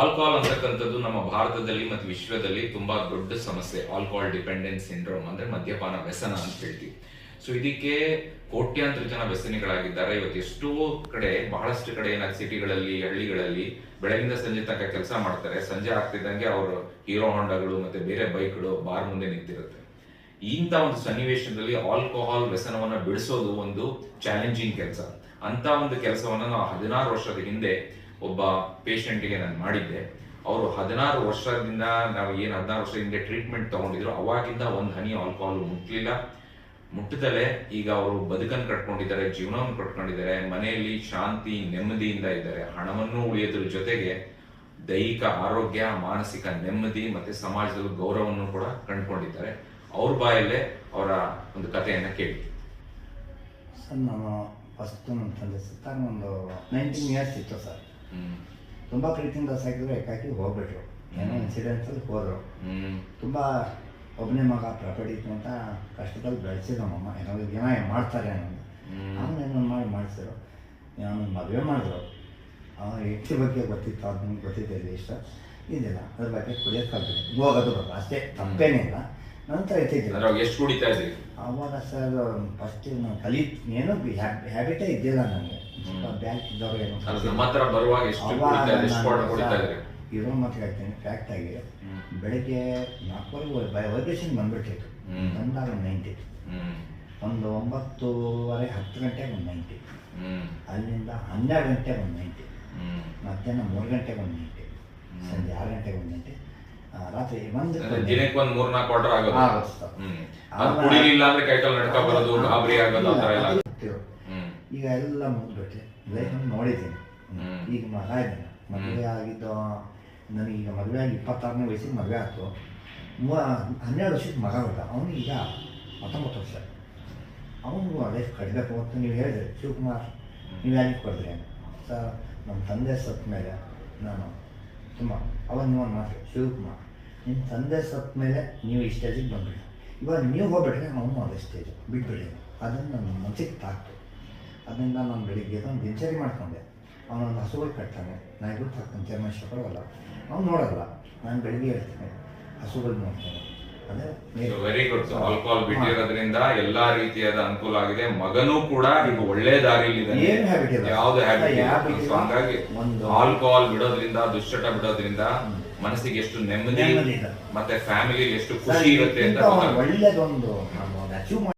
Alcohol ಅಂತಕ್ಕಂಥದ್ದು ನಮ್ಮ ಭಾರತದಲ್ಲಿ ಮತ್ತು ವಿಶ್ವದಲ್ಲಿ ತುಂಬಾ ದೊಡ್ಡ ಸಮಸ್ಯೆ. ಆಲ್ಕೋಹಾಲ್ ಡಿಪೆಂಡೆನ್ಸ್ ಸಿಂಡ್ರೋಮ್ ಅಂದ್ರೆ ಮದ್ಯಪಾನ ವ್ಯಸನ ಅಂತ ಹೇಳ್ತೀವಿ. ಸೊ ಇದಕ್ಕೆ ಕೋಟ್ಯಾಂತರ ಜನ ವ್ಯಸನಿಗಳಾಗಿದ್ದಾರೆ. ಇವತ್ತು ಎಷ್ಟೋ ಕಡೆ, ಬಹಳಷ್ಟು ಕಡೆ ಏನಾದ್ರು ಸಿಟಿಗಳಲ್ಲಿ, ಹಳ್ಳಿಗಳಲ್ಲಿ ಬೆಳಗಿಂದ ಸಂಜೆ ತನಕ ಕೆಲಸ ಮಾಡ್ತಾರೆ. ಸಂಜೆ ಆಗ್ತಿದ್ದಂಗೆ ಅವರು ಹೀರೋ ಹೊಂಡಗಳು ಮತ್ತೆ ಬೇರೆ ಬೈಕ್ಗಳು ಬಾರ್ ಮುಂದೆ ನಿಂತಿರುತ್ತೆ. ಇಂಥ ಒಂದು ಸನ್ನಿವೇಶದಲ್ಲಿ ಆಲ್ಕೋಹಾಲ್ ವ್ಯಸನವನ್ನ ಬಿಡಿಸೋದು ಒಂದು ಚಾಲೆಂಜಿಂಗ್ ಕೆಲಸ. ಅಂತ ಒಂದು ಕೆಲಸವನ್ನ ನಾವು 16 ವರ್ಷದ ಹಿಂದೆ ಒಬ್ಬ ಪೇಷಂಟ್ಗೆ ನಾನು ಮಾಡಿದ್ದೆ. ಅವರು 16 ವರ್ಷದಿಂದ ನಾವು 16 ವರ್ಷದ ಹಿಂದೆ ಟ್ರೀಟ್ಮೆಂಟ್ ತಗೊಂಡಿದ್ರು. ಅವಾಗಿಂದ ಒಂದು ಹನಿ ಆಲ್ಕೋಹಾಲ್ ಮುಟ್ಟದಲ್ಲೇ ಈಗ ಅವರು ಬದುಕನ್ನು ಕಟ್ಕೊಂಡಿದ್ದಾರೆ, ಜೀವನವನ್ನು ಕಟ್ಕೊಂಡಿದ್ದಾರೆ, ಮನೆಯಲ್ಲಿ ಶಾಂತಿ ನೆಮ್ಮದಿಯಿಂದ ಇದ್ದಾರೆ. ಹಣವನ್ನು ಉಳಿಯೋದ್ರ ಜೊತೆಗೆ ದೈಹಿಕ ಆರೋಗ್ಯ, ಮಾನಸಿಕ ನೆಮ್ಮದಿ ಮತ್ತೆ ಸಮಾಜದಲ್ಲಿ ಗೌರವವನ್ನು ಕೂಡ ಕಂಡುಕೊಂಡಿದ್ದಾರೆ. ಅವ್ರ ಬಾಯಲ್ಲೇ ಅವರ ಒಂದು ಕಥೆಯನ್ನ ಕೇಳಿ. ಸರ್, ನಾನು ಫಸ್ಟ್ ನಮ್ಮ ತಂದೆ ಸುತ್ತ ಒಂದು 19 ಇಯರ್ಸ್ ಇತ್ತು ಸರ್. ತುಂಬ ಪ್ರೀತಿಯಿಂದ ಸಾಕಿದ್ರು, ಏಕಾಕಿ ಹೋಗ್ಬಿಟ್ರು. ಏನೋ ಇನ್ಸಿಡೆನ್ಸಲ್ಲಿ ಹೋದರು. ತುಂಬ ಒಬ್ಬನೇ ಮಗ ಪ್ರಾಪರ್ಟಿ ಅಂತ ಕಷ್ಟದಲ್ಲಿ ಬೆಳೆಸಿದ ನಮ್ಮಮ್ಮ. ಏನೋ ಮಾಡ್ತಾರೆ ಅನ್ನೋದು ಅವನೇನೋ ಮಾಡಿಸಿದ್ರು. ನಾನು ಮದುವೆ ಮಾಡಿದ್ರು. ಹೆಂಡತಿ ಬಗ್ಗೆ ಗೊತ್ತಿತ್ತು, ಅದನ್ನ ಗೊತ್ತಿದ್ದಿಲ್ಲ ಇಷ್ಟ ಇದಿಲ್ಲ. ಅದ್ರ ಬಗ್ಗೆ ಕುಡಿಯೋದು ಕಲ್ತಿದ್ದೆ, ಹೋಗೋದು ಬರೋದು ಅಷ್ಟೇ, ತಪ್ಪೇನಿಲ್ಲ. ನಂತರ ಎತ್ತಿದ್ದಿಲ್ಲ. ಎಷ್ಟು ಕುಡಿತಾ ಇದ್ರಿ ಅವಾಗ ಸರ್? ಫಸ್ಟ್ ನಾವು ಏನೋ ಹ್ಯಾಬಿಟೇ ಇದ್ದಿಲ್ಲ ನನಗೆ. ಬ್ಯಾಂಕ್ ಇದ್ದವ್ರು ಏನೋ ಇರೋ ಮಾತ್ರ ಹೇಳ್ತೀನಿ. ಫ್ಯಾಕ್ಟ್ ಆಗಿ ಬೆಳಿಗ್ಗೆ 4 ವೈಬ್ರೇಷನ್ ಬಂದ್ಬಿಟ್ಟಿತ್ತು. ಬಂದಾಗ 90, ಒಂದು 9:30 10 ಗಂಟೆಗೆ ಒಂದು 90, ಅಲ್ಲಿಂದ 12 ಗಂಟೆಗೆ ಒಂದು 90, ಮಧ್ಯಾಹ್ನ 3 ಗಂಟೆಗೆ ಒಂದು 90, ಸಂಜೆ 6 ಗಂಟೆಗೆ ಒಂದು 90, ರಾತ್ರಿ ದಿನಕ್ಕೆ ಒಂದು 3-4 ಆರ್ಡರ್ ಈಗ ಎಲ್ಲ ಮುಗಿದ್ಬಿಟ್ಟೆ. ಲೈಫ್ ನೋಡಿದ್ದೀನಿ. ಈಗ ಮಗ ಇದ್ದಾನೆ. ಮದುವೆ ಆಗಿದ್ದು ನನಗೀಗ ಮದುವೆ ಆಗಿ 26ನೇ ವಯಸ್ಸಿಗೆ ಮದುವೆ ಆಯ್ತು. 12 ವರ್ಷಕ್ಕೆ ಮಗ ಹೊರಟ. ಅವನಿಗೆ ಈಗ 19 ವರ್ಷ. ಅವನಿಗೂ ಲೈಫ್ ಕಟ್ಟಬೇಕು ಅಂತ ನೀವು ಹೇಳಿದ್ರಿ, ಶಿವಕುಮಾರ್ ನೀವು ಯಾಕೆ ಕೊಡಿದ್ರಿ ಸರ್? ನಮ್ಮ ತಂದೆ ಸತ್ತ ಮೇಲೆ ನಾನು ತುಂಬ ಅವಾಗ ಒಂದು ಮಾತು, ಶಿವಕುಮಾರ್ ನಿಮ್ಮ ತಂದೆ ಸತ್ತ ಮೇಲೆ ನೀವು ಈ ಸ್ಟೇಜಿಗೆ ಬಂದ್ಬಿಡಿ. ಇವಾಗ ನೀವು ಹೋಗ್ಬಿಟ್ರೆ ಅವನು ಅದೇ ಸ್ಟೇಜು ಬಿಟ್ಬಿಡಿ. ಅದನ್ನು ನನ್ನ ಮನಸ್ಸಿಗೆ ತಾಕ್ತು. ಅದರಿಂದ ನಾನು ಬೆಳಿಗ್ಗೆ ಒಂದು ದಿನಚರಿ ಮಾಡ್ಕೊಂಡೆ. ಅವನೊಂದು ಹಸುಗಳು ಕಟ್ತಾನೆ, ನಾಯಿಗಳು ತಾಕ್ತಾನೆ, ಚರ್ಮೇಶ್ವರಲ್ಲ. ಅವ್ನು ನೋಡಲ್ಲ. ನಾನು ಬೆಳಿಗ್ಗೆ ಹೇಳ್ತೇನೆ, ಹಸುಗಳು ನೋಡ್ತೇನೆ. Very good. ಆಲ್ಕೋಹಾಲ್ ಬಿಟ್ಟಿರೋದ್ರಿಂದ ಎಲ್ಲಾ ರೀತಿಯಾದ ಅನುಕೂಲ ಆಗಿದೆ. ಮಗನೂ ಕೂಡ ಈಗ ಒಳ್ಳೆ ದಾರಿಯಲ್ಲಿ ಯಾವ್ದು ಹ್ಯಾಬಿಟ್. ಹಾಗಾಗಿ ಆಲ್ಕೋಹಾಲ್ ಬಿಡೋದ್ರಿಂದ, ದುಶ್ಚಟ ಬಿಡೋದ್ರಿಂದ ಮನಸ್ಸಿಗೆ ಎಷ್ಟು ನೆಮ್ಮದಿ ಮತ್ತೆ ಫ್ಯಾಮಿಲಿ ಎಷ್ಟು ಖುಷಿ ಇರುತ್ತೆ ಅಂತ ಒಳ್ಳೆದೊಂದು